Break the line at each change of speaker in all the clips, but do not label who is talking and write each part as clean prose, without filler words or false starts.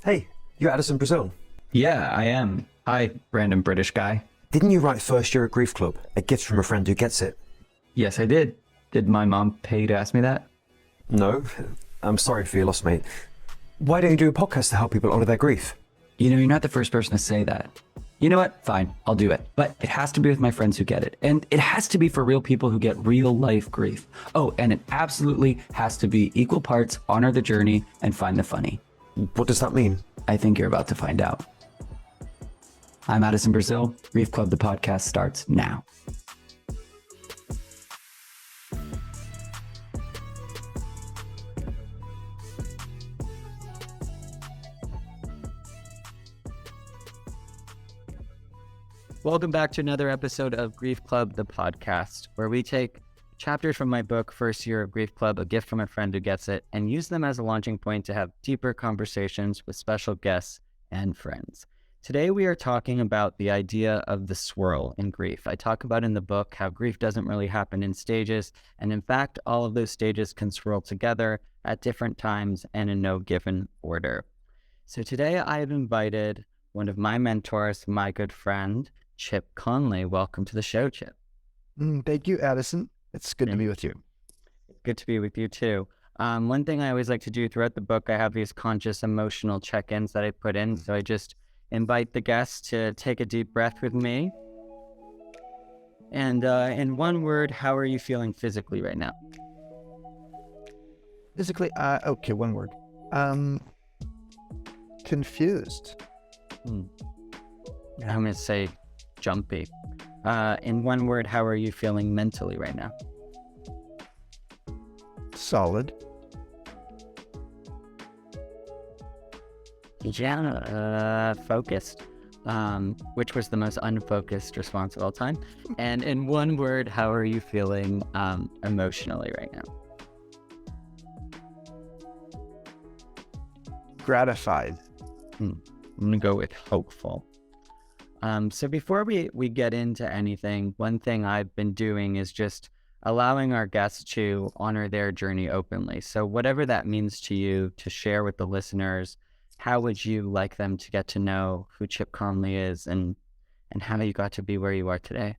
Hey, you're Addison Brazil.
Yeah, I am. Hi, random British guy.
Didn't you write First Year at Grief Club, a gift from a friend who gets it?
Yes, I did. Did my mom pay you to ask me that?
No, I'm sorry for your loss, mate. Why don't you do a podcast to help people honor their grief?
You know, you're not the first person to say that. You know what? Fine, I'll do it. But it has to be with my friends who get it. And it has to be for real people who get real life grief. Oh, and it absolutely has to be equal parts honor the journey and find the funny.
What does that mean?
I think you're about to find out. I'm Addison Brazil. Grief Club, the podcast starts now. Welcome back to another episode of Grief Club, the podcast, where we take chapters from my book, First Year of Grief Club, A Gift from a Friend Who Gets It, and use them as a launching point to have deeper conversations with special guests and friends. Today, we are talking about the idea of the swirl in grief. I talk about in the book how grief doesn't really happen in stages, and in fact, all of those stages can swirl together at different times and in no given order. So today, I have invited one of my mentors, my good friend, Chip Conley. Welcome to the show, Chip.
Thank you, Addison. It's good to be with you.
Good to be with you too. One thing I always like to do throughout the book, I have these conscious emotional check-ins that I put in. So I just invite the guests to take a deep breath with me. And in one word, how are you feeling physically right now?
Physically, okay, one word. Confused.
I'm going to say jumpy. In one word, how are you feeling mentally right now?
Solid.
Yeah, focused, which was the most unfocused response of all time. And in one word, how are you feeling emotionally right now?
Gratified.
I'm going to go with hopeful. So before we get into anything, one thing I've been doing is just allowing our guests to honor their journey openly. So whatever that means to you, to share with the listeners, how would you like them to get to know who Chip Conley is and how you got to be where you are today?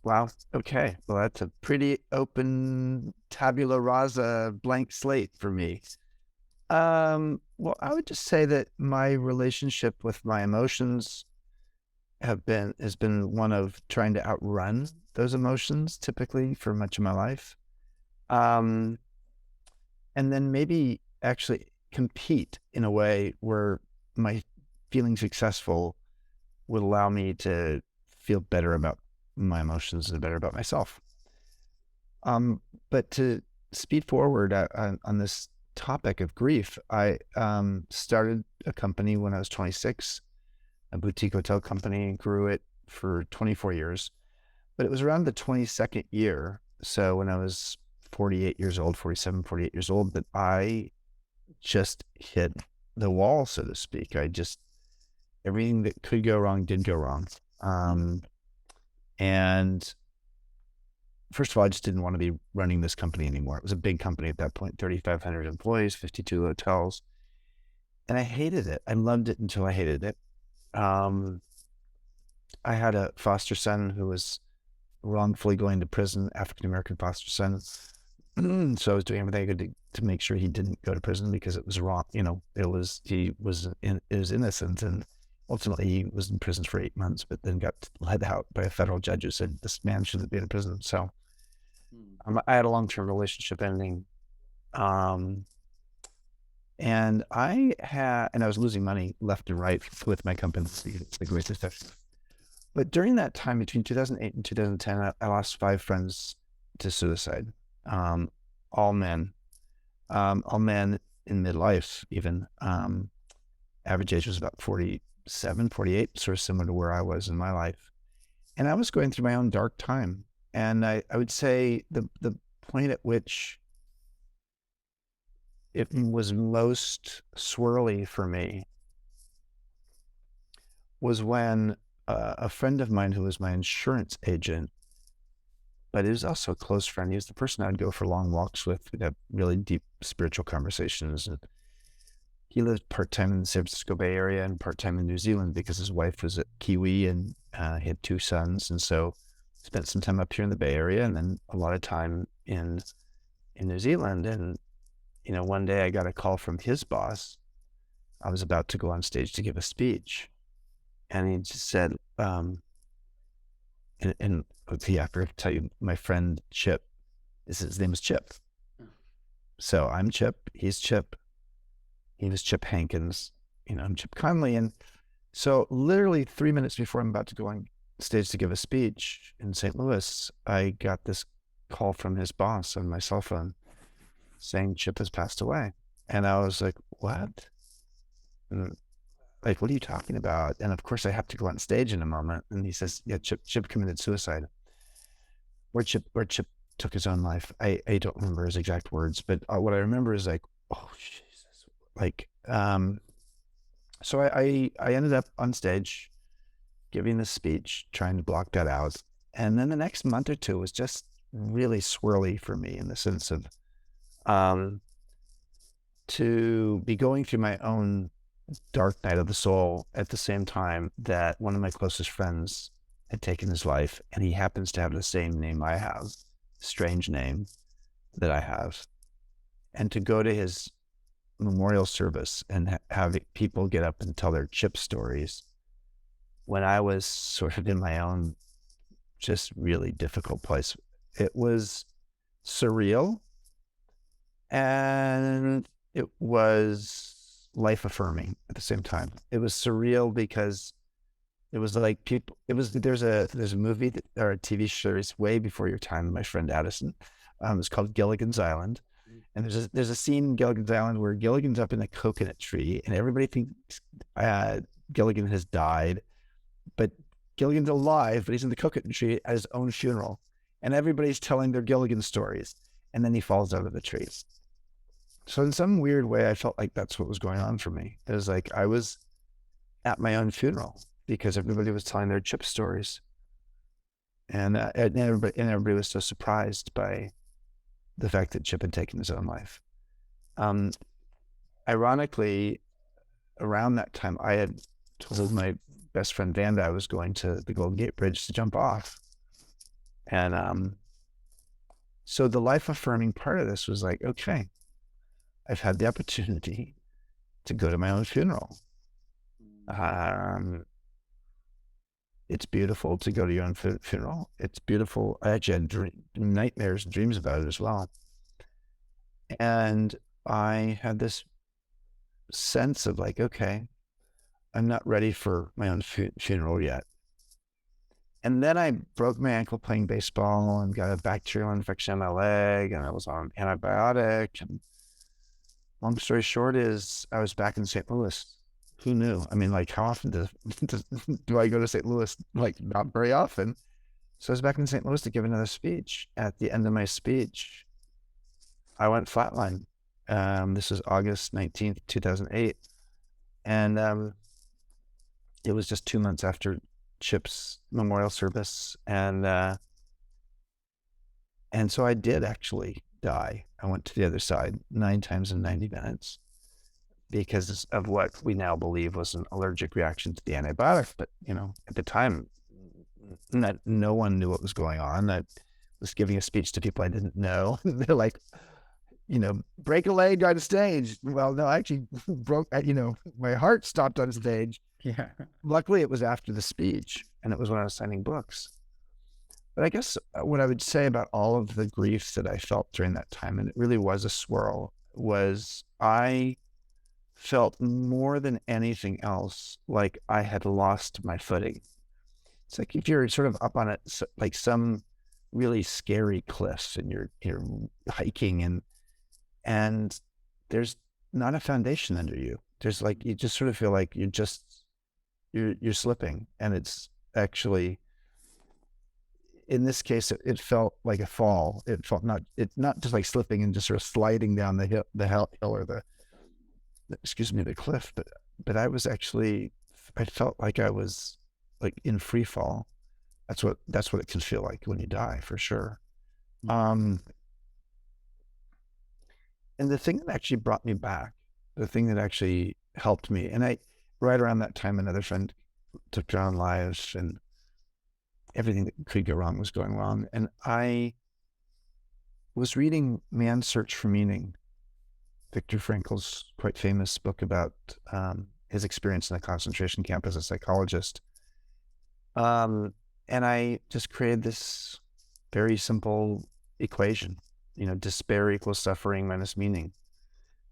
Wow. Okay. Well, that's a pretty open tabula rasa blank slate for me. Well, I would just say that my relationship with my emotions has been one of trying to outrun those emotions typically for much of my life. And then maybe actually compete in a way where my feeling successful would allow me to feel better about my emotions and better about myself. But to speed forward on this topic of grief, I started a company when I was 26, a boutique hotel company, and grew it for 24 years. But it was around the 22nd year, so when I was 48 years old, 47, 48 years old, that I just hit the wall, so to speak. Everything that could go wrong did go wrong. And first of all, I just didn't want to be running this company anymore. It was a big company at that point, 3,500 employees, 52 hotels. And I hated it. I loved it until I hated it. I had a foster son who was wrongfully going to prison, African-American foster son. So I was doing everything I could to make sure he didn't go to prison because it was wrong. You know, he was innocent, and ultimately he was in prison for 8 months, but then got let out by a federal judge who said this man shouldn't be in prison. So I had a long-term relationship ending. And I was losing money left and right with my company. It's the greatest stuff. But during that time between 2008 and 2010, I lost 5 friends to suicide. All men in midlife, even. Average age was about 47, 48, sort of similar to where I was in my life. And I was going through my own dark time. And I would say the point at which it was most swirly for me was when a friend of mine who was my insurance agent, but he was also a close friend. He was the person I'd go for long walks with. We'd have really deep spiritual conversations. And he lived part-time in the San Francisco Bay Area and part-time in New Zealand because his wife was a Kiwi and he had 2 sons. And so spent some time up here in the Bay Area and then a lot of time in New Zealand. And, one day I got a call from his boss. I was about to go on stage to give a speech. And he just said, and I forgot to tell you, my friend Chip, his name is Chip. So I'm Chip, he's Chip. He was Chip Hankins, I'm Chip Conley. And so literally 3 minutes before I'm about to go on stage to give a speech in St. Louis, I got this call from his boss on my cell phone saying Chip has passed away. And I was like, what? And like, what are you talking about? And of course I have to go on stage in a moment. And he says, yeah, Chip committed suicide. Where Chip took his own life. I don't remember his exact words, but what I remember is like, oh, Jesus. Like, so I ended up on stage giving this speech, trying to block that out. And then the next month or two was just really swirly for me in the sense of to be going through my own dark night of the soul at the same time that one of my closest friends had taken his life, and he happens to have the same name I have, strange name that I have. And to go to his memorial service and have people get up and tell their Chip stories when I was sort of in my own just really difficult place. It was surreal and it was life affirming at the same time. It was surreal because it was like there's a movie or a TV series way before your time, my friend Addison. It's called Gilligan's Island. And there's a scene in Gilligan's Island where Gilligan's up in a coconut tree and everybody thinks Gilligan has died, but Gilligan's alive, but he's in the coconut tree at his own funeral. And everybody's telling their Gilligan stories. And then he falls out of the tree. So in some weird way, I felt like that's what was going on for me. It was like I was at my own funeral because everybody was telling their Chip stories. And everybody was so surprised by the fact that Chip had taken his own life. Ironically, around that time, I had told my best friend Vanda I was going to the Golden Gate Bridge to jump off. And so the life-affirming part of this was like, okay, I've had the opportunity to go to my own funeral. It's beautiful to go to your own funeral. It's beautiful. I actually had nightmares and dreams about it as well. And I had this sense of like, okay, I'm not ready for my own funeral yet. And then I broke my ankle playing baseball and got a bacterial infection in my leg, and I was on antibiotic. And long story short is I was back in St. Louis. Who knew? I mean, like, how often do I go to St. Louis? Like, not very often. So I was back in St. Louis to give another speech. At the end of my speech, I went flatline. This was August 19th, 2008. And it was just 2 months after Chip's memorial service. And so I did actually die. I went to the other side 9 times in 90 minutes. Because of what we now believe was an allergic reaction to the antibiotic. But, at the time, no one knew what was going on. I was giving a speech to people I didn't know. They're like, break a leg on stage. Well, no, I actually broke, my heart stopped on stage.
Yeah.
Luckily, it was after the speech, and it was when I was signing books. But I guess what I would say about all of the griefs that I felt during that time, and it really was a swirl, was I felt more than anything else like I had lost my footing. It's like if you're sort of up on like some really scary cliffs and you're hiking and there's not a foundation under you. There's like, you just sort of feel like you're slipping, and it's actually, in this case, it felt like a fall. It felt not just like slipping and just sort of sliding down the hill or the cliff, but I felt like I was like in free fall. That's what it can feel like when you die, for sure. And the thing that actually brought me back the thing that actually helped me, and right around that time, another friend took their own lives, and everything that could go wrong was going wrong. And I was reading Man's Search for Meaning, Viktor Frankl's quite famous book about his experience in a concentration camp as a psychologist. And I just created this very simple equation, despair equals suffering minus meaning.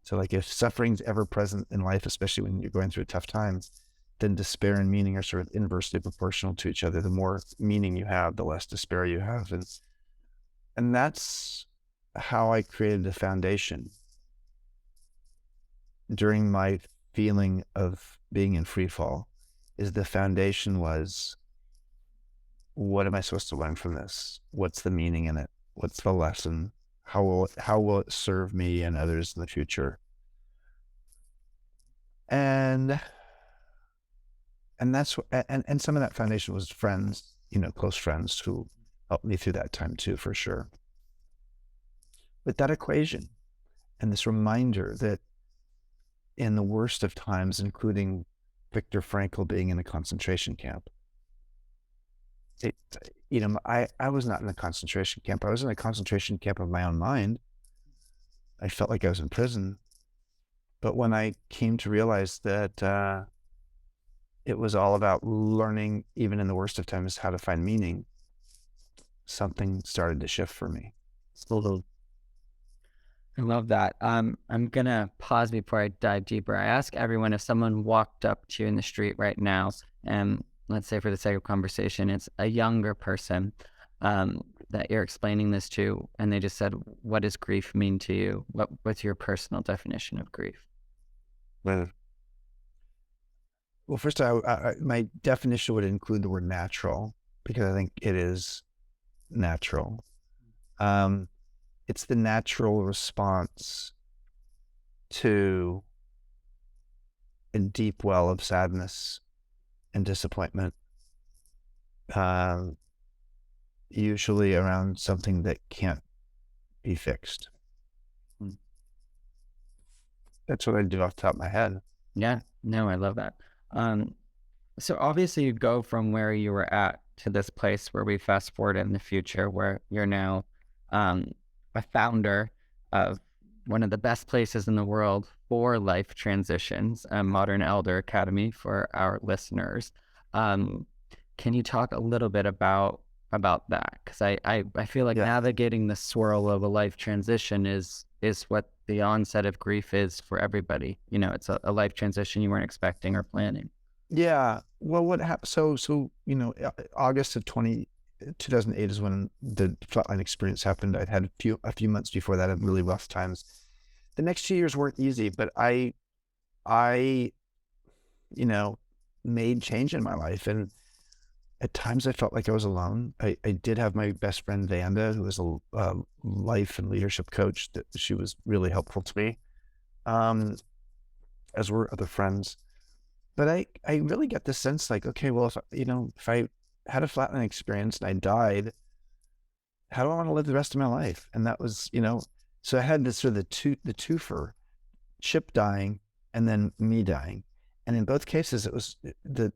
So like if suffering's ever present in life, especially when you're going through tough times, then despair and meaning are sort of inversely proportional to each other. The more meaning you have, the less despair you have. And that's how I created the foundation during my feeling of being in free fall. Is the foundation was, what am I supposed to learn from this? What's the meaning in it? What's the lesson? How will it serve me and others in the future? And that's and some of that foundation was friends, close friends who helped me through that time too, for sure. But that equation and this reminder that in the worst of times, including Viktor Frankl being in a concentration camp, I was not in a concentration camp. I was in a concentration camp of my own mind. I felt like I was in prison. But when I came to realize that it was all about learning, even in the worst of times, how to find meaning, something started to shift for me.
I love that. I'm going to pause before I dive deeper. I ask everyone, if someone walked up to you in the street right now, and let's say for the sake of conversation, it's a younger person that you're explaining this to, and they just said, what does grief mean to you? What's your personal definition of grief?
Well, first, my definition would include the word natural, because I think it is natural. It's the natural response to a deep well of sadness and disappointment, usually around something that can't be fixed. That's what I do off the top of my head.
Yeah, no, I love that. So obviously you go from where you were at to this place where we fast forward in the future, where you're now a founder of one of the best places in the world for life transitions, a Modern Elder Academy for our listeners. Can you talk a little bit about that? Because I feel like navigating the swirl of a life transition is what the onset of grief is for everybody. It's a life transition you weren't expecting or planning.
Yeah. Well, what happened? So August of 2008 is when the flatline experience happened. I'd had a few months before that of really rough times. The next 2 years weren't easy, but I made change in my life, and at times I felt like I was alone. I did have my best friend Vanda, who was a life and leadership coach. That she was really helpful to me, as were other friends. But I really get the sense like, okay, well, if I had a flatline experience and I died, how do I want to live the rest of my life? And that was, so I had this sort of the twofer, Chip dying and then me dying. And in both cases, it was the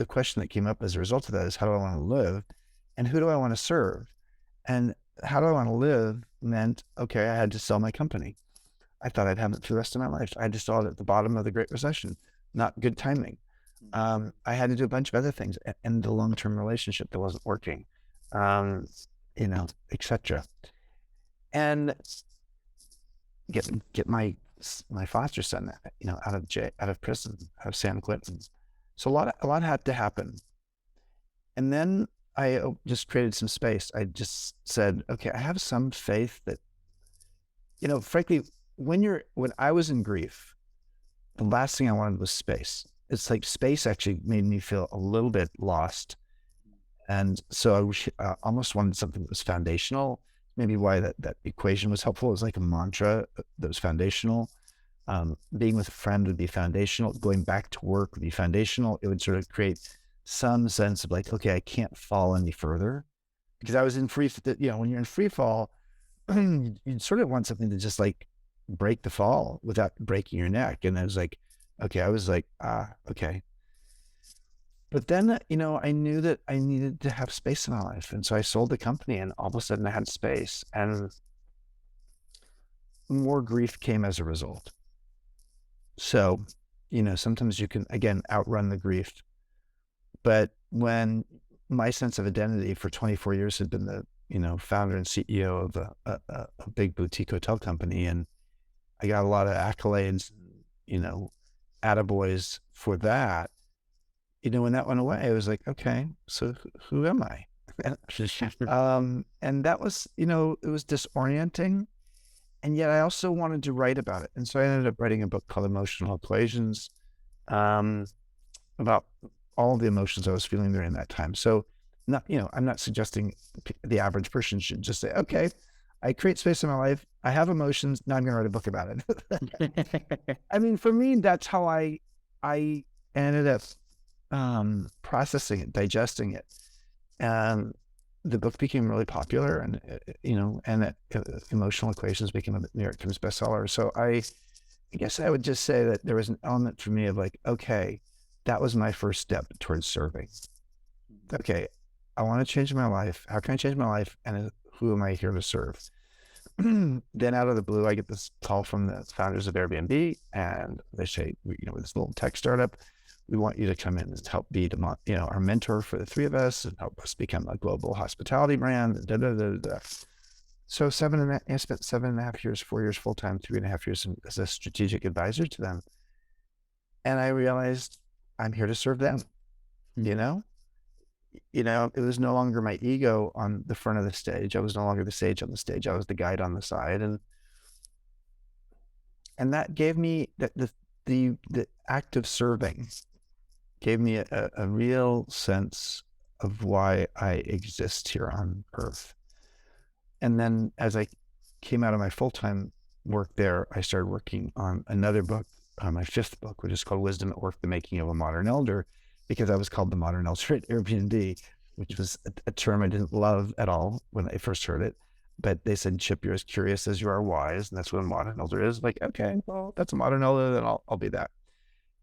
question that came up as a result of that is, how do I want to live? And who do I want to serve? And how do I want to live meant, okay, I had to sell my company. I thought I'd have it for the rest of my life. I just saw it at the bottom of the Great Recession. Not good timing. I had to do a bunch of other things, and the long-term relationship that wasn't working, etc. And get my foster son, out of prison, out of San Quentin. So a lot had to happen. And then I just created some space. I just said, okay, I have some faith that, frankly, when I was in grief, the last thing I wanted was space. It's like space actually made me feel a little bit lost. And so I almost wanted something that was foundational. Maybe why that equation was helpful. It was like a mantra that was foundational. Being with a friend would be foundational. Going back to work would be foundational. It would sort of create some sense of like, okay, I can't fall any further. Because I was in when you're in free fall, you sort of want something to just like break the fall without breaking your neck. And I was like, okay, okay. But then, I knew that I needed to have space in my life. And so I sold the company, and all of a sudden I had space, and more grief came as a result. So, sometimes you can, again, outrun the grief. But when my sense of identity for 24 years had been the, founder and CEO of a big boutique hotel company, and I got a lot of accolades, attaboys for that. When that went away, I was like, okay, so who am I? And that was, it was disorienting. And yet I also wanted to write about it. And so I ended up writing a book called Emotional Equations, about all the emotions I was feeling during that time. So I'm not suggesting the average person should just say, okay, I create space in my life. I have emotions. Now I'm going to write a book about it. I mean, for me, that's how I ended up processing it, digesting it. And the book became really popular, and, Emotional Equations became a New York Times bestseller. So I guess I would just say that there was an element for me of like, okay, that was my first step towards serving. Okay, I want to change my life. How can I change my life? And who am I here to serve? Then out of the blue, I get this call from the founders of Airbnb, and they say, with this little tech startup, we want you to come in and help be, our mentor for the three of us and help us become a global hospitality brand. So I spent 7.5 years, 4 years full-time, 3.5 years as a strategic advisor to them. And I realized I'm here to serve them. It was no longer my ego on the front of the stage. I was no longer the sage on the stage. I was the guide on the side. And that gave me the act of serving gave me a real sense of why I exist here on Earth. And then as I came out of my full-time work there, I started working on another book, my fifth book, which is called Wisdom at Work, The Making of a Modern Elder, because I was called the Modern Elder at Airbnb, which was a term I didn't love at all when I first heard it. But they said, Chip, you're as curious as you are wise. And that's what a modern elder is. Like, okay, well, that's a modern elder, then I'll be that.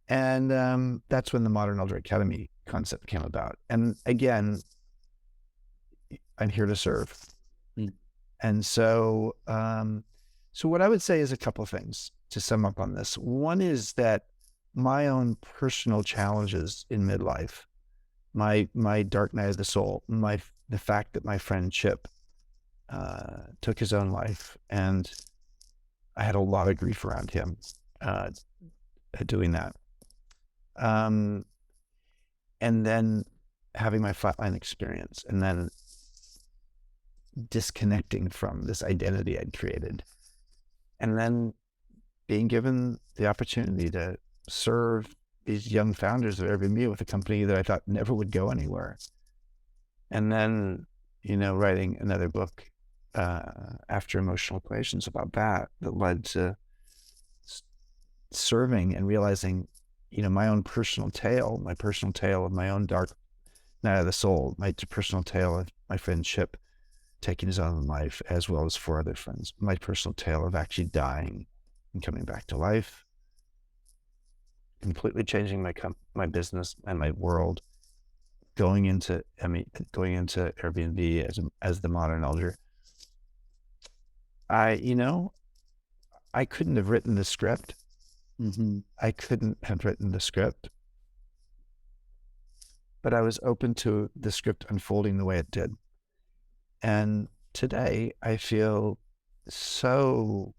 And that's when the Modern Elder Academy concept came about. And again, I'm here to serve. And so, so what I would say is a couple of things to sum up on this. One is that my own personal challenges in midlife, my dark night of the soul, the fact that my friend Chip took his own life, and I had a lot of grief around him doing that. And then having my flatline experience, and then disconnecting from this identity I'd created, and then being given the opportunity to serve these young founders of Airbnb with a company that I thought never would go anywhere. And then, writing another book after Emotional Equations about that led to serving and realizing, my own personal tale, of my own dark night of the soul, my personal tale of my friend Chip taking his own life, as well as 4 other friends, my personal tale of actually dying and coming back to life, completely changing my business and my world, going into Airbnb as the modern elder. I couldn't have written the script. I couldn't have written the script, but I was open to the script unfolding the way it did. And today I feel so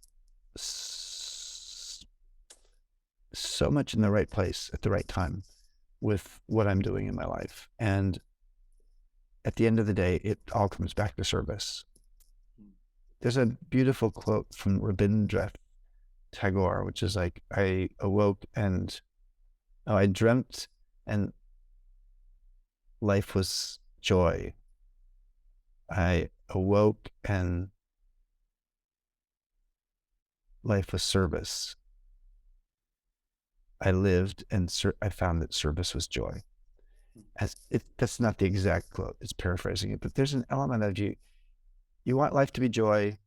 much in the right place at the right time with what I'm doing in my life. And at the end of the day, it all comes back to service. There's a beautiful quote from Rabindranath Tagore, which is like, I awoke and I dreamt and life was joy. I awoke and life was service. I lived and I found that service was joy. That's not the exact quote, it's paraphrasing it, but there's an element of you want life to be joy,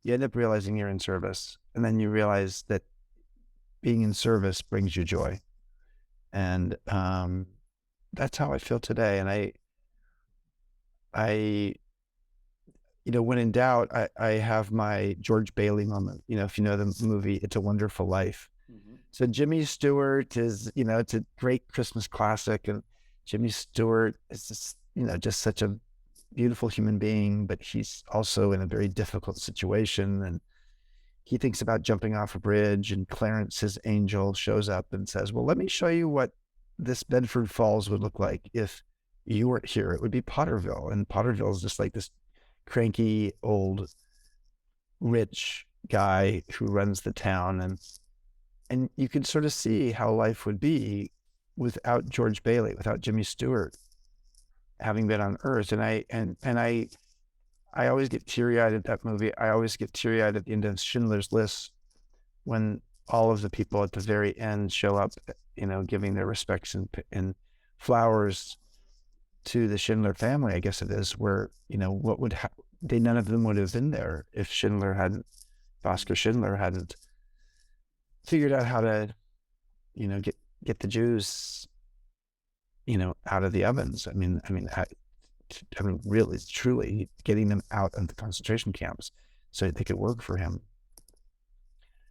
you end up realizing you're in service, and then you realize that being in service brings you joy. And that's how I feel today. And I, when in doubt, I have my George Bailey moment. If you know the movie It's a Wonderful Life. Mm-hmm. So Jimmy Stewart is, it's a great Christmas classic, and Jimmy Stewart is just such a beautiful human being, but he's also in a very difficult situation, and he thinks about jumping off a bridge, and Clarence, his angel, shows up and says, well, let me show you what this Bedford Falls would look like if you weren't here. It would be Potterville, and Potterville is just like this cranky old rich guy who runs the town, and you can sort of see how life would be without George Bailey, without Jimmy Stewart having been on Earth. And I always get teary-eyed at that movie. I always get teary-eyed at the end of Schindler's List when all of the people at the very end show up, giving their respects and flowers to the Schindler family, I guess it is, where, what would none of them would have been there if Oskar Schindler hadn't figured out how to, get the Jews, out of the ovens. I mean, really, truly getting them out of the concentration camps so that they could work for him.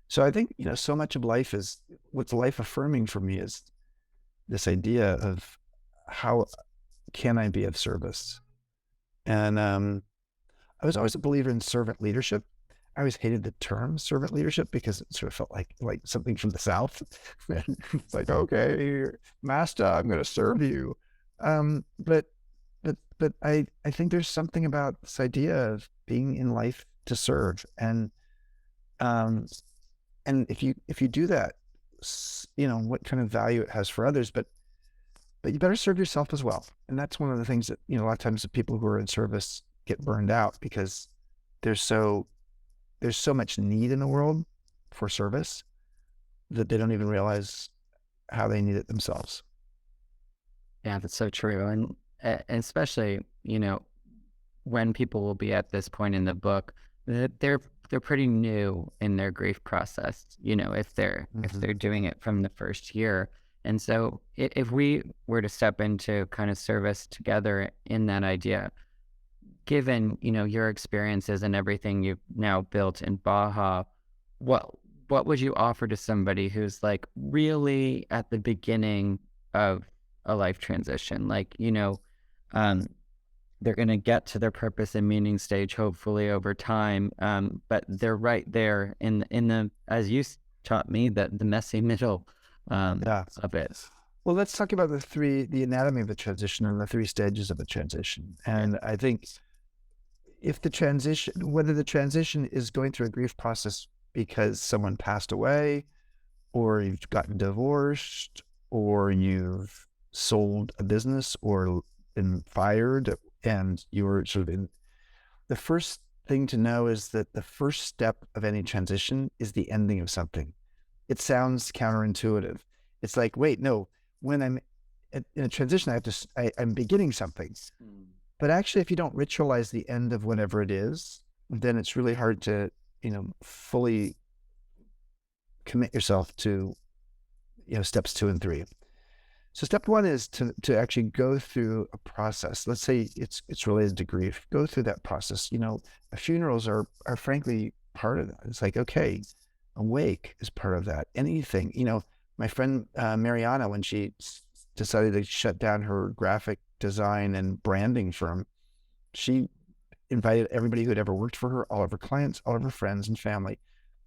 So I think, so much of life is, what's life affirming for me is this idea of how can I be of service? And I was always a believer in servant leadership. I always hated the term servant leadership because it sort of felt like something from the South. It's like, okay, master, I'm going to serve you. But I think there's something about this idea of being in life to serve, and if you do that, what kind of value it has for others, but you better serve yourself as well. And that's one of the things that, a lot of times the people who are in service get burned out because there's so much need in the world for service that they don't even realize how they need it themselves.
Yeah, that's so true. And especially, when people will be at this point in the book, they're pretty new in their grief process, if they're doing it from the first year. And so if we were to step into kind of service together in that idea, given, your experiences and everything you've now built in Baja, what would you offer to somebody who's like really at the beginning of a life transition? Like, they're going to get to their purpose and meaning stage, hopefully over time. But they're right there in the, as you taught me, the messy middle of it.
Well, let's talk about the anatomy of a transition and the 3 stages of a transition. And I think whether the transition is going through a grief process because someone passed away, or you've gotten divorced, or you've sold a business, or been fired, and you're sort of in, the first thing to know is that the first step of any transition is the ending of something. It sounds counterintuitive. It's like, wait, no, when I'm in a transition, I'm beginning something. But actually, if you don't ritualize the end of whatever it is, then it's really hard to, fully commit yourself to, steps 2 and 3. So step 1 is to actually go through a process. Let's say it's related to grief. Go through that process. Funerals are frankly part of that. It's like, okay, a wake is part of that. Anything, my friend Mariana, when she decided to shut down her graphic design and branding firm, she invited everybody who had ever worked for her, all of her clients, all of her friends and family,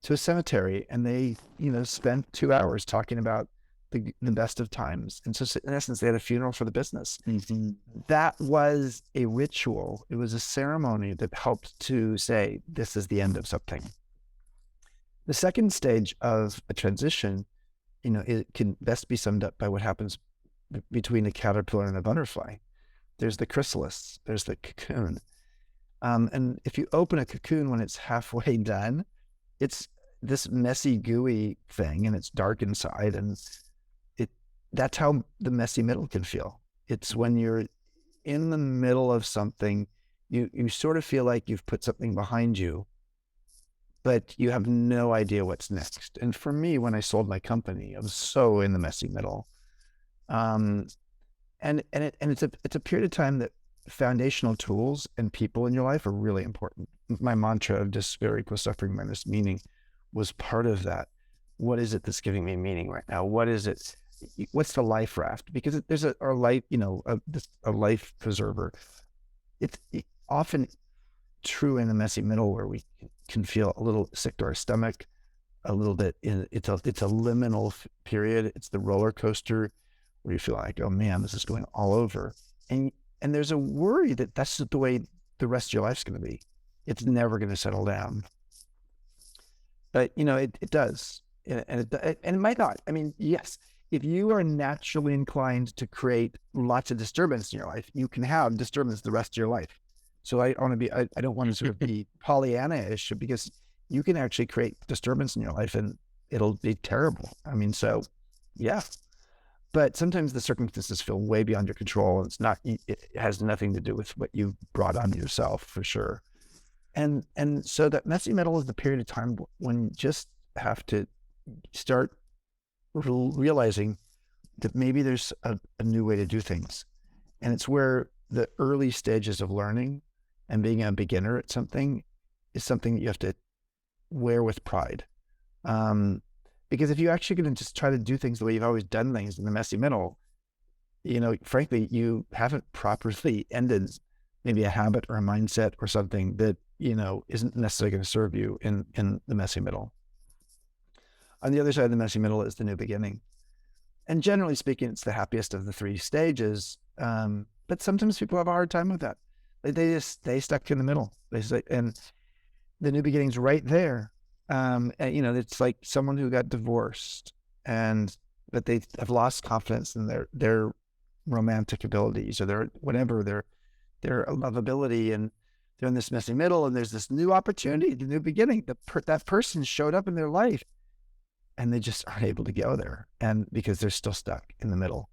to a cemetery, and they, spent 2 hours talking about the best of times. And so in essence, they had a funeral for the business. Mm-hmm. That was a ritual. It was a ceremony that helped to say, this is the end of something. The second stage of a transition, it can best be summed up by what happens between a caterpillar and a butterfly. There's the chrysalis, there's the cocoon. And if you open a cocoon when it's halfway done, it's this messy, gooey thing, and it's dark inside, and that's how the messy middle can feel. It's when you're in the middle of something, you sort of feel like you've put something behind you, but you have no idea what's next. And for me, when I sold my company, I was so in the messy middle. Um, it's a period of time that foundational tools and people in your life are really important. My mantra of despair equals suffering minus meaning was part of that. What is it that's giving me meaning right now? What is it? What's the life raft? Because there's a life, a life preserver. It's often true in the messy middle where we can feel a little sick to our stomach, a little bit it's a liminal period. It's the roller coaster where you feel like, oh man, this is going all over. And there's a worry that that's the way the rest of your life's going to be. It's never going to settle down. But it does. And it might not. I mean, yes, if you are naturally inclined to create lots of disturbance in your life, you can have disturbance the rest of your life. So I don't want to sort of be Pollyanna-ish, because you can actually create disturbance in your life and it'll be terrible. I mean, so yeah. But sometimes the circumstances feel way beyond your control. It has nothing to do with what you brought on yourself, for sure. And so that messy middle is the period of time when you just have to start realizing that maybe there's a new way to do things. And it's where the early stages of learning and being a beginner at something is something that you have to wear with pride. Because if you're actually going to just try to do things the way you've always done things in the messy middle, frankly, you haven't properly ended maybe a habit or a mindset or something that, isn't necessarily going to serve you in the messy middle. On the other side of the messy middle is the new beginning. And generally speaking, it's the happiest of the three stages. But sometimes people have a hard time with that. They just stay stuck in the middle. And the new beginning's right there. It's like someone who got divorced but they have lost confidence in their romantic abilities or their lovability, and they're in this messy middle, and there's this new opportunity, the new beginning. That person showed up in their life, and they just aren't able to go there, and because they're still stuck in the middle.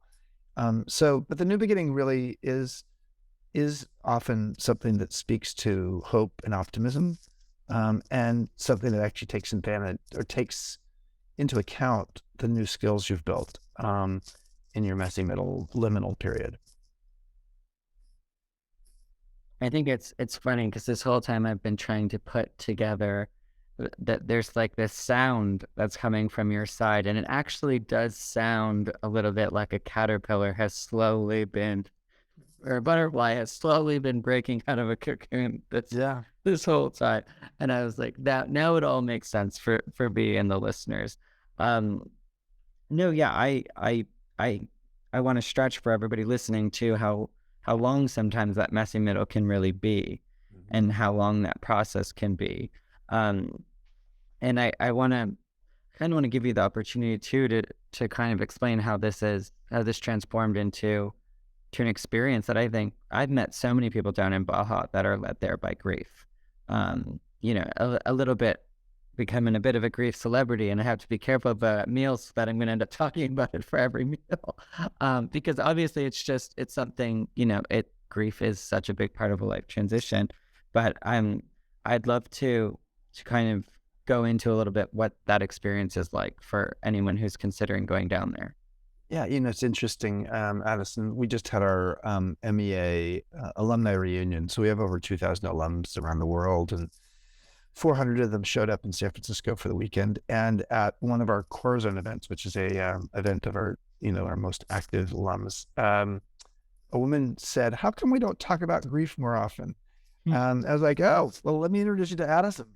But the new beginning really is often something that speaks to hope and optimism. And something that actually takes advantage or takes into account the new skills you've built in your messy middle liminal period.
I think it's funny because this whole time I've been trying to put together that there's like this sound that's coming from your side, and it actually does sound a little bit like a caterpillar has slowly been, or a butterfly has slowly been breaking out of a cocoon. This whole time. And I was like, that now it all makes sense for me and the listeners. I want to stretch for everybody listening to how long sometimes that messy middle can really be, and how long that process can be. And I kind of want to give you the opportunity too to kind of explain how this transformed into an experience that I think I've met so many people down in Baja that are led there by grief. A little bit becoming a bit of a grief celebrity, and I have to be careful about meals that I'm going to end up talking about it for every meal. Because obviously it's something, grief is such a big part of a life transition, but I'd love to kind of go into a little bit what that experience is like for anyone who's considering going down there.
Yeah, it's interesting, Addison. We just had our MEA alumni reunion. So we have over 2,000 alums around the world, and 400 of them showed up in San Francisco for the weekend. And at one of our Core Zone events, which is a event of our most active alums, a woman said, "How come we don't talk about grief more often?" I was like, "Oh, well, let me introduce you to Addison."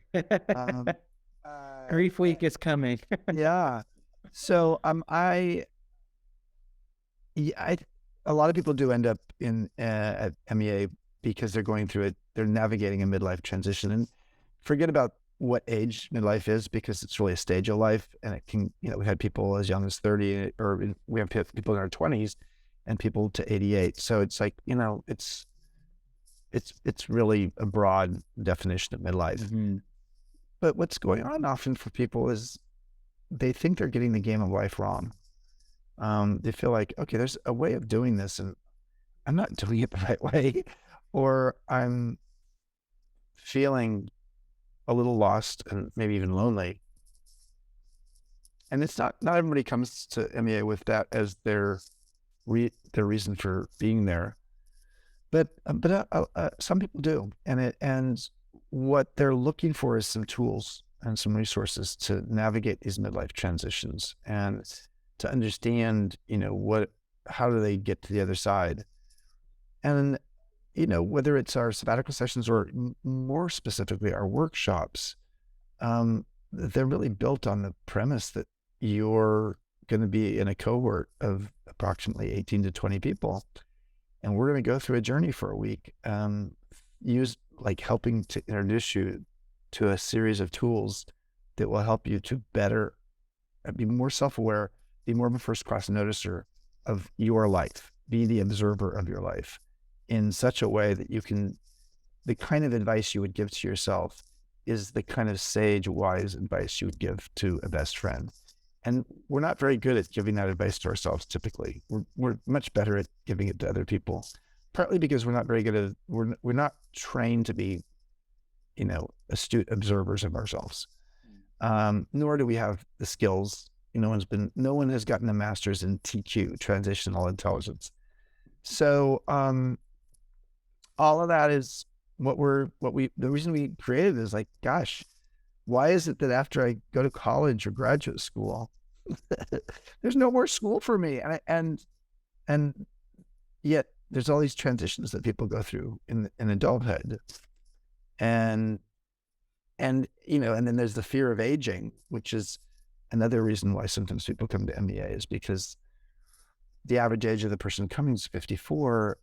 Grief week is coming.
Yeah. So a lot of people do end up at MEA because they're going through it. They're navigating a midlife transition, and forget about what age midlife is, because it's really a stage of life. And it can, we had people as young as 30, or we have people in our 20s and people to 88. So it's like, it's really a broad definition of midlife. Mm-hmm. But what's going on often for people is they think they're getting the game of life wrong. They feel like, okay, there's a way of doing this and I'm not doing it the right way, or I'm feeling a little lost and maybe even lonely. And it's not everybody comes to MEA with that as their reason for being there, but some people do, and what they're looking for is some tools and some resources to navigate these midlife transitions and to understand, how do they get to the other side, and whether it's our sabbatical sessions or more specifically our workshops, they're really built on the premise that you're going to be in a cohort of approximately 18 to 20 people. And we're going to go through a journey for a week, helping to introduce you to a series of tools that will help you to better be more self-aware, be more of a first-class noticer of your life, be the observer of your life in such a way that the kind of advice you would give to yourself is the kind of sage, wise advice you would give to a best friend. And we're not very good at giving that advice to ourselves typically. We're much better at giving it to other people, partly because we're not very good at, we're not trained to be, astute observers of ourselves. Nor do we have the skills. No one has gotten a master's in TQ, transitional intelligence. So all of that is the reason we created it is like, gosh, why is it that after I go to college or graduate school, there's no more school for me? And yet there's all these transitions that people go through in adulthood. And then there's the fear of aging, which is another reason why sometimes people come to MEA, is because the average age of the person coming is 54.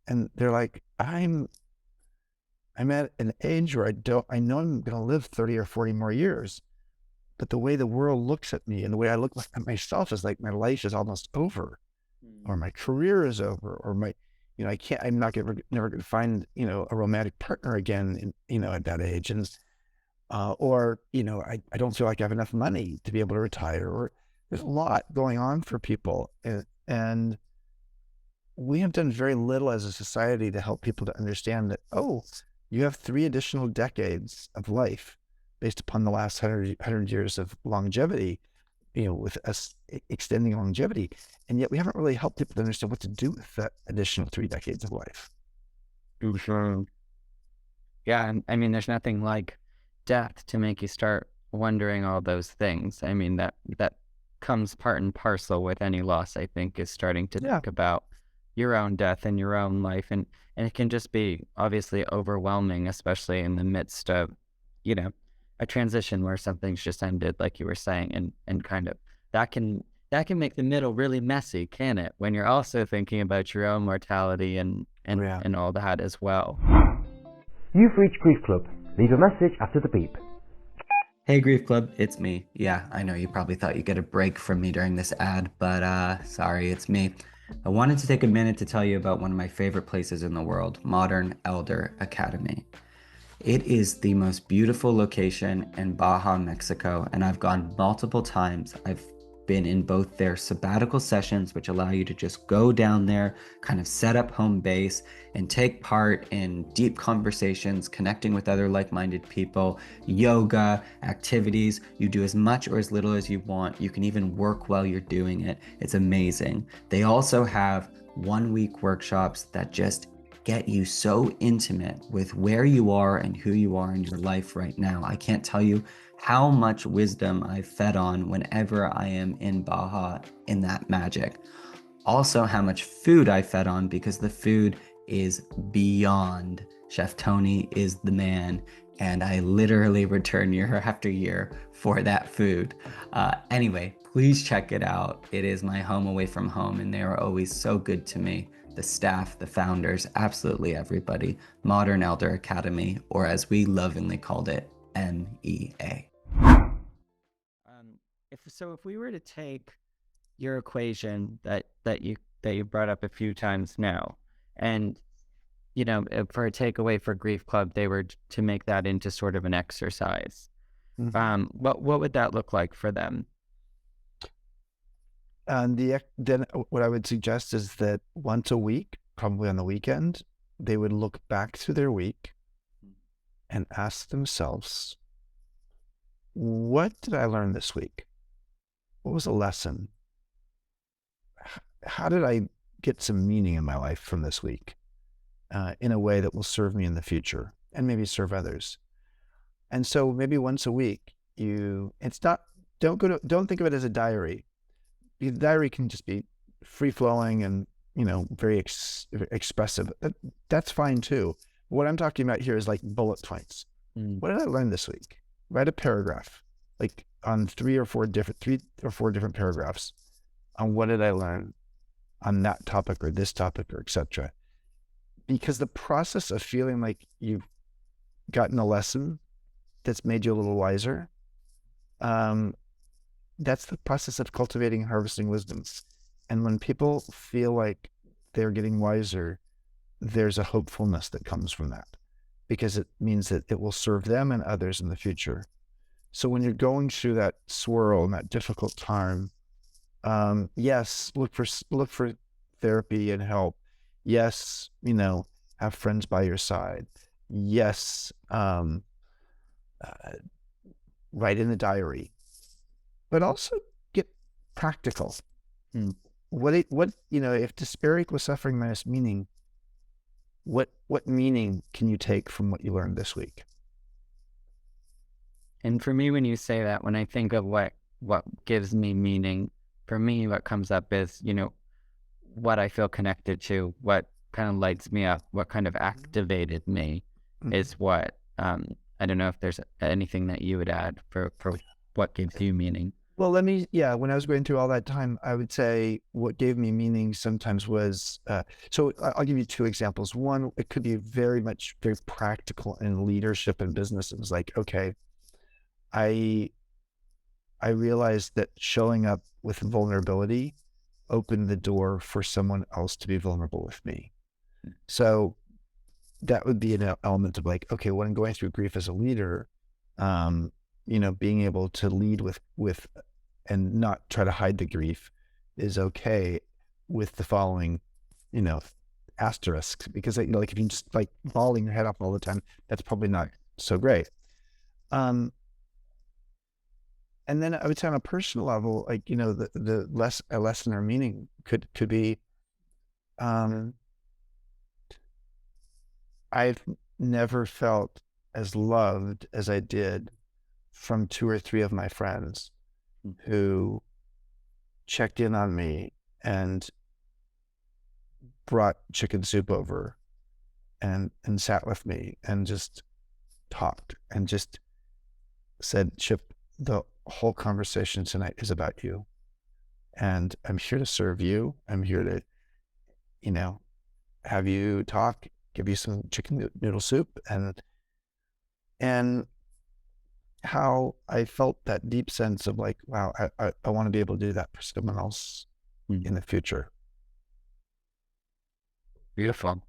And they're like, I'm at an age where I know I'm going to live 30 or 40 more years, but the way the world looks at me and the way I look at myself is like my life is almost over, or my career is over, or I'm never going to find, a romantic partner again, at that age. And, I don't feel like I have enough money to be able to retire, or there's a lot going on for people. And we have done very little as a society to help people to understand that, you have 3 additional decades of life based upon the last 100 years of longevity, with us extending longevity. And yet we haven't really helped people to understand what to do with that additional 3 decades of life.
Yeah. And I mean, there's nothing like death to make you start wondering all those things. I mean, that comes part and parcel with any loss, I think, is starting to think about your own death and your own life. And it can just be obviously overwhelming, especially in the midst of, a transition where something's just ended, like you were saying, and kind of that can make the middle really messy, can it? When you're also thinking about your own mortality and all that as well.
You've reached Grief Club. Leave a message after the beep.
Hey Grief Club, it's me. Yeah, I know you probably thought you'd get a break from me during this ad, but sorry, it's me. I wanted to take a minute to tell you about one of my favorite places in the world, Modern Elder Academy. It is the most beautiful location in Baja, Mexico, and I've gone multiple times. I've been in both their sabbatical sessions, which allow you to just go down there, kind of set up home base and take part in deep conversations, connecting with other like-minded people, yoga, activities. You do as much or as little as you want. You can even work while you're doing it. It's amazing. They also have 1-week workshops that just get you so intimate with where you are and who you are in your life right now. I can't tell you how much wisdom I've fed on whenever I am in Baja in that magic. Also, how much food I fed on, because the food is beyond. Chef Tony is the man, and I literally return year after year for that food. Anyway, please check it out. It is my home away from home, and they are always so good to me. The staff, the founders, absolutely everybody. Modern Elder Academy, or as we lovingly called it, MEA. If we were to take your equation that you brought up a few times now, and for a takeaway for Grief Club, they were to make that into sort of an exercise.
Mm-hmm.
What would that look like for them?
And then what I would suggest is that once a week, probably on the weekend, they would look back through their week and ask themselves, what did I learn this week? What was a lesson? How did I get some meaning in my life from this week in a way that will serve me in the future and maybe serve others? And so maybe once a week, don't think of it as a diary. The diary can just be free flowing and, very expressive. That's fine too. What I'm talking about here is like bullet points. What did I learn this week? Write a paragraph, like on three or four different paragraphs on what did I learn on that topic or this topic or etc. Because the process of feeling like you've gotten a lesson that's made you a little wiser, that's the process of cultivating and harvesting wisdom. And when people feel like they're getting wiser, there's a hopefulness that comes from that, because it means that it will serve them and others in the future. So when you're going through that swirl and that difficult time, yes, look for therapy and help. Yes, have friends by your side. Yes, write in the diary, but also get practical. If despair equals suffering minus meaning, what meaning can you take from what you learned this week?
And for me, when you say that, when I think of what gives me meaning, for me, what comes up is, what I feel connected to, what kind of lights me up, what kind of activated me is what, I don't know if there's anything that you would add for what gives you meaning.
Well, when I was going through all that time, I would say what gave me meaning sometimes was, so I'll give you two examples. One, it could be very practical in leadership and business. It was like, okay, I realized that showing up with vulnerability opened the door for someone else to be vulnerable with me. So that would be an element of like, okay, when I'm going through grief as a leader, being able to lead with and not try to hide the grief is okay, with the following, asterisks, because if you're just like bawling your head off all the time, that's probably not so great. And then I would say on a personal level, like, a lesson or meaning could be, I've never felt as loved as I did from 2 or 3 of my friends who checked in on me and brought chicken soup over and sat with me and just talked and just said, Chip, the whole conversation tonight is about you. And I'm here to serve you. I'm here to, have you talk, give you some chicken noodle soup, and how I felt that deep sense of like, wow, I want to be able to do that for someone else in the future.
Beautiful.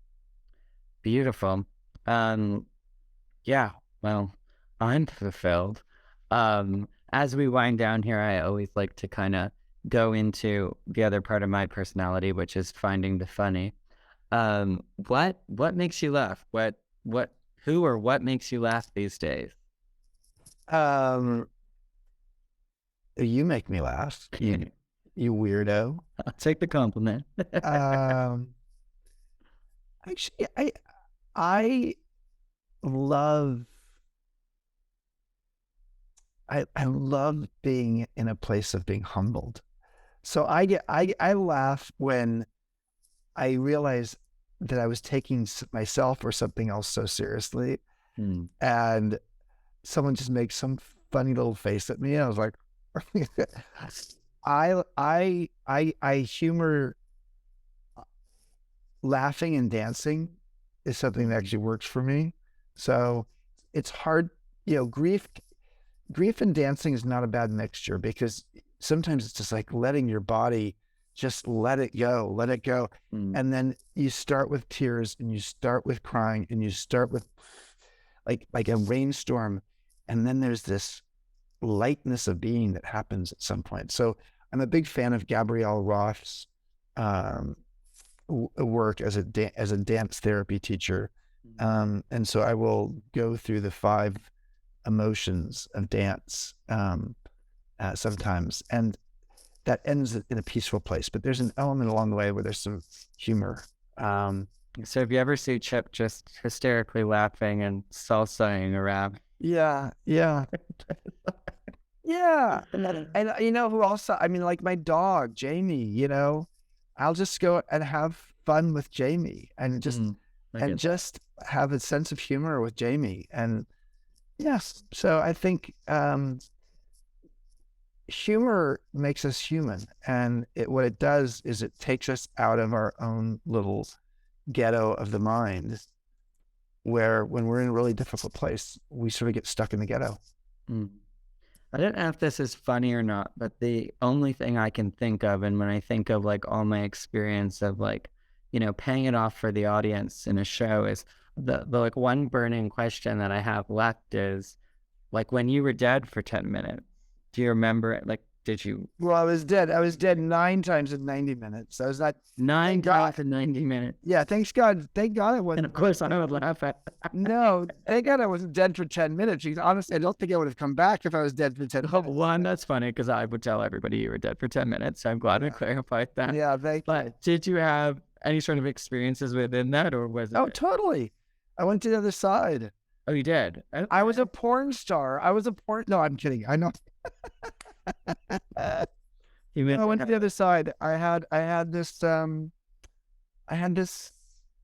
Yeah, well, I'm fulfilled. As we wind down here, I always like to kind of go into the other part of my personality, which is finding the funny. What makes you laugh? Who or what makes you laugh these days?
You make me laugh, you weirdo.
I'll take the compliment.
Actually, I love being in a place of being humbled. So I laugh when I realize that I was taking myself or something else so seriously, and someone just makes some funny little face at me. And I was like, I humor, laughing and dancing is something that actually works for me. So it's hard, grief and dancing is not a bad mixture, because sometimes it's just like letting your body just let it go. And then you start with tears and you start with crying and you start with like a rainstorm. And then there's this lightness of being that happens at some point. So I'm a big fan of Gabrielle Roth's work as a dance therapy teacher. And so I will go through the 5 emotions of dance sometimes, and that ends in a peaceful place. But there's an element along the way where there's some humor.
So if you ever see Chip just hysterically laughing and salsaing around,
Yeah. And you know who also, I mean, like my dog, Jamie, you know, I'll just go and have fun with Jamie and just have a sense of humor with Jamie. And yes, so I think humor makes us human. And what it does is it takes us out of our own little ghetto of the mind, where when we're in a really difficult place, we sort of get stuck in the ghetto.
I don't know if this is funny or not, but the only thing I can think of, and when I think of like all my experience of like, you know, paying it off for the audience in a show, is the like one burning question that I have left is like, when you were dead for 10 minutes, do you remember it? Like, did you?
Well, I was dead 9 times in 90 minutes. I was not
9 times in 90 minutes.
Yeah, thank God I
And
wasn't.
of course, I would laugh at.
No, thank God I wasn't dead for 10 minutes. Because honestly, I don't think I would have come back if I was dead for 10 minutes.
One, that's funny because I would tell everybody you were dead for 10 minutes. So I'm glad I clarified that.
Yeah, thank you.
But did you have any sort of experiences within that, or was it?
Oh, totally. I went to the other side.
Oh, you did?
I was a porn star. No, I'm kidding. I know.
You
I went to the other side. I had this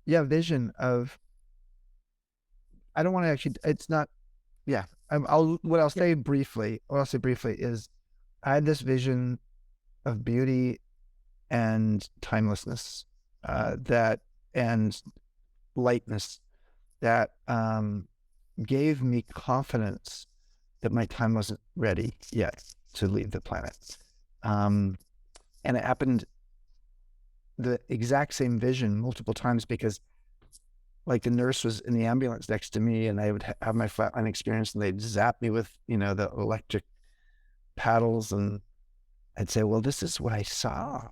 vision of, I don't want to actually, it's not, yeah. What I'll say briefly is I had this vision of beauty and timelessness, and lightness that gave me confidence that my time wasn't ready yet to leave the planet. And it happened the exact same vision multiple times, because like the nurse was in the ambulance next to me and I would have my flatline experience and they'd zap me with, you know, the electric paddles, and I'd say, well, this is what I saw.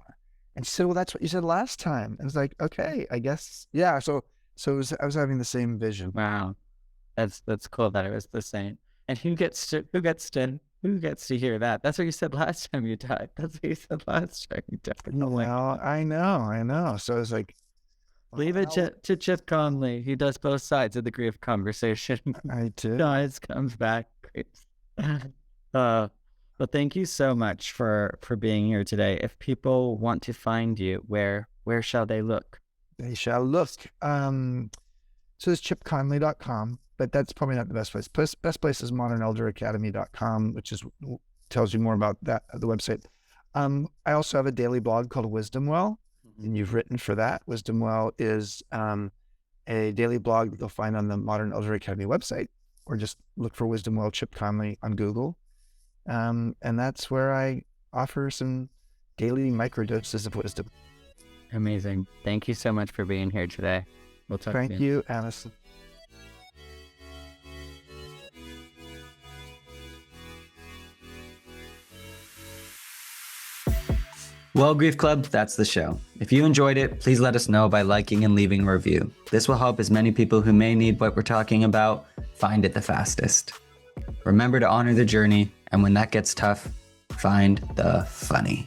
And she said, well, that's what you said last time. And I was like, okay, I guess. Yeah. So I was having the same vision.
Wow. That's cool that it was the same. And who gets to hear that? That's what you said last time you died. That's what you said last time you died. No way.
Well, I know. So I was like,
leave it to Chip Conley. He does both sides of the grief conversation.
I do.
Dies, comes back. Well, thank you so much for being here today. If people want to find you, where shall they look?
They shall look. So it's chipconley.com, but that's probably not the best place. Best place is modernelderacademy.com, which tells you more about that, the website. I also have a daily blog called Wisdom Well, and you've written for that. Wisdom Well is a daily blog that you'll find on the Modern Elder Academy website, or just look for Wisdom Well Chip Conley on Google. And that's where I offer some daily microdoses of wisdom.
Amazing. Thank you so much for being here today. We'll talk
Thank
soon.
you, Allison.
Well, Grief Club, that's the show. If you enjoyed it, please let us know by liking and leaving a review. This will help as many people who may need what we're talking about find it the fastest. Remember to honor the journey, and when that gets tough, find the funny.